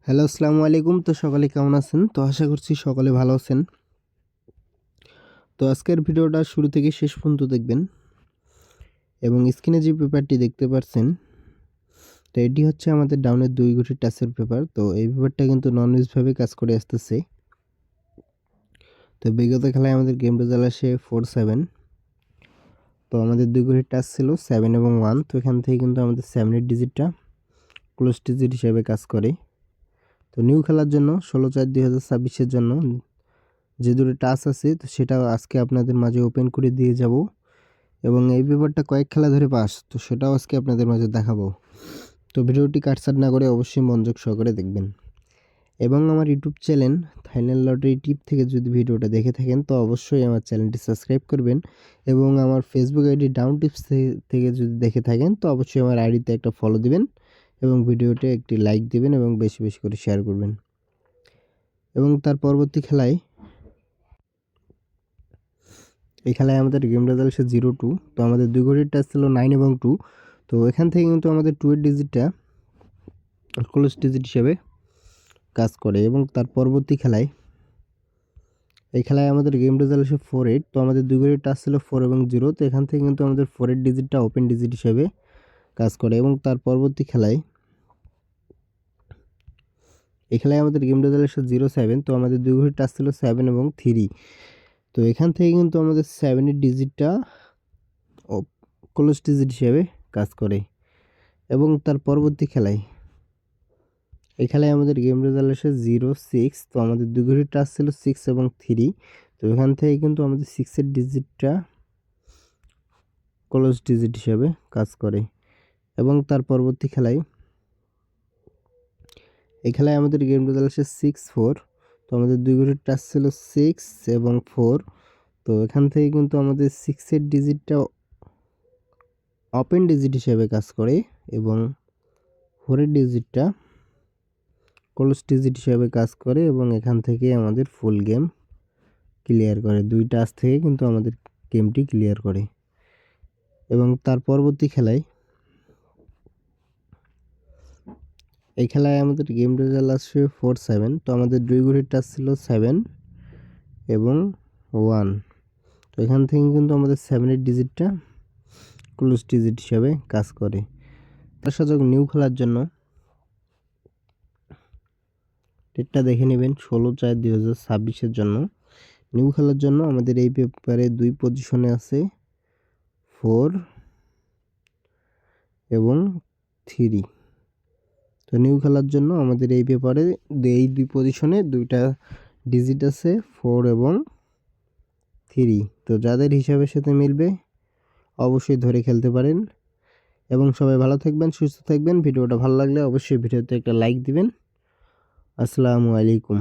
Hello, আসসালামু আলাইকুম। তো সকালে কেমন আছেন? তো আশা করছি সকলে ভালো আছেন। তো আজকের ভিডিওটা শুরু থেকে শেষ পর্যন্ত দেখবেন এবং স্ক্রিনে যে পেপারটি দেখতে পাচ্ছেন, তো এটি হচ্ছে আমাদের ডাউনের 2 গুটি টাচের পেপার। তো এই পেপারটা কিন্তু নন-ইউজভাবে কাজ করে আসতেছে। তো বিগত খেলায় আমাদের গেম রেজাল্ট আসে 4-7। তো আমাদের 2 গুটি টাচ ছিল 7 এবং 1। তো এখান থেকে কিন্তু আমাদের 7 এর ডিজিটটা ক্লোজ ডিজিট হিসেবে কাজ করে। তো নিউ খেলার জন্য 16/4/2026 এর জন্য যে দুটো টাচ আছে তো সেটাও আজকে আপনাদের মাঝে ওপেন করে দিয়ে যাব এবং এই পেপারটা কয়েক খেলা ধরে পাস, তো সেটাও আজকে আপনাদের মাঝে দেখাবো। তো ভিডিওটি কাটছাট না করে অবশ্যই মনোযোগ সহকারে দেখবেন এবং আমার ইউটিউব চ্যানেল ফাইনাল লটারি টিপ থেকে যদি ভিডিওটা দেখে থাকেন তো অবশ্যই আমার চ্যানেলটি সাবস্ক্রাইব করবেন এবং আমার ফেসবুক আইডি ডাউন টিপস থেকে যদি দেখে থাকেন তো অবশ্যই আমার আইডিতে একটা ফলো দিবেন এবং ভিডিওতে একটি লাইক দিবেন এবং বেশি বেশি করে শেয়ার করবেন। এবং তার পরবর্তী খেলায় এই খেলায় আমাদের গেম রেজাল্ট সে 0-2। তো আমাদের 2 ঘড়ির টাচ ছিল 9 এবং 2। তো এখান থেকে কিন্তু আমাদের 2 এর ডিজিটটা ক্লোজ ডিজিট হিসেবে কাজ করে এবং তার পরবর্তী খেলায় এই খেলায় আমাদের গেম রেজাল্ট আসে 4-8। তো আমাদের 2 ঘড়ির টাচ ছিল 4 এবং 0। তো এখান থেকে কিন্তু আমাদের 4 এর ডিজিটটা ওপেন ডিজিট হিসেবে কাজ করে এবং তার পরবর্তী খেলায় এই খেলায় আমাদের গেম রেজাল্ট আসে 0-7। তো আমাদের 2 ঘড়ির টাচ ছিল 7 এবং 3। তো এখান থেকে কিন্তু আমাদের 7 এর ডিজিটটা ক্লোজ ডিজিট হিসেবে কাজ করে এবং তার পরবর্তী খেলায় এই খেলায় আমাদের গেম রেজাল্ট আসে 0-6। তো আমাদের 2 ঘড়ির টাচ ছিল 6 এবং 3। তো এখান থেকে কিন্তু আমাদের 6 এর ডিজিটটা ক্লোজ ডিজিট হিসেবে কাজ করে এবং তার পরবর্তী খেলায় এই খেলায় আমাদের গেম রেজাল্ট আসে 6-4। তো আমাদের 2 ঘড়ির টাচ ছিল 6 এবং 4। তো এখান থেকে কিন্তু আমাদের 6 এর ডিজিটটা ওপেন ডিজিট হিসেবে কাজ করে এবং 4 এর ডিজিটটা ক্লোজ ডিজিট হিসেবে কাজ করে এবং এখান থেকে আমাদের ফুল গেম ক্লিয়ার করে। 2 টাচ থেকে কিন্তু আমাদের গেমটি ক্লিয়ার করে এবং তার পরবর্তী খেলায় এই খেলায় আমাদের গেম রেজাল্ট আসে 4-7। তো আমাদের 2 ঘড়ির টাচ ছিল 7 এবং 1। তো এখান থেকে কিন্তু আমাদের 7 এর ডিজিটটা ক্লোজ ডিজিট হিসেবে কাজ করে। তার সাথে নিউ খেলার জন্য ডেটটা দেখে নেবেন 16/4/2026 এর জন্য। নিউ খেলার জন্য আমাদের এই পেপারে 2 পজিশনে আছে 4 এবং 3। তো নিউ খেলার জন্য আমাদের এই পেপারে এই 2 পজিশনে 2টা ডিজিট আছে 4 এবং 3। তো যাদের হিসাবের সাথে মিলবে অবশ্যই ধরে খেলতে পারেন এবং সবাই ভালো থাকবেন, সুস্থ থাকবেন। ভিডিওটা ভালো লাগলে অবশ্যই ভিডিওতে একটা লাইক দিবেন। আসসালামু আলাইকুম।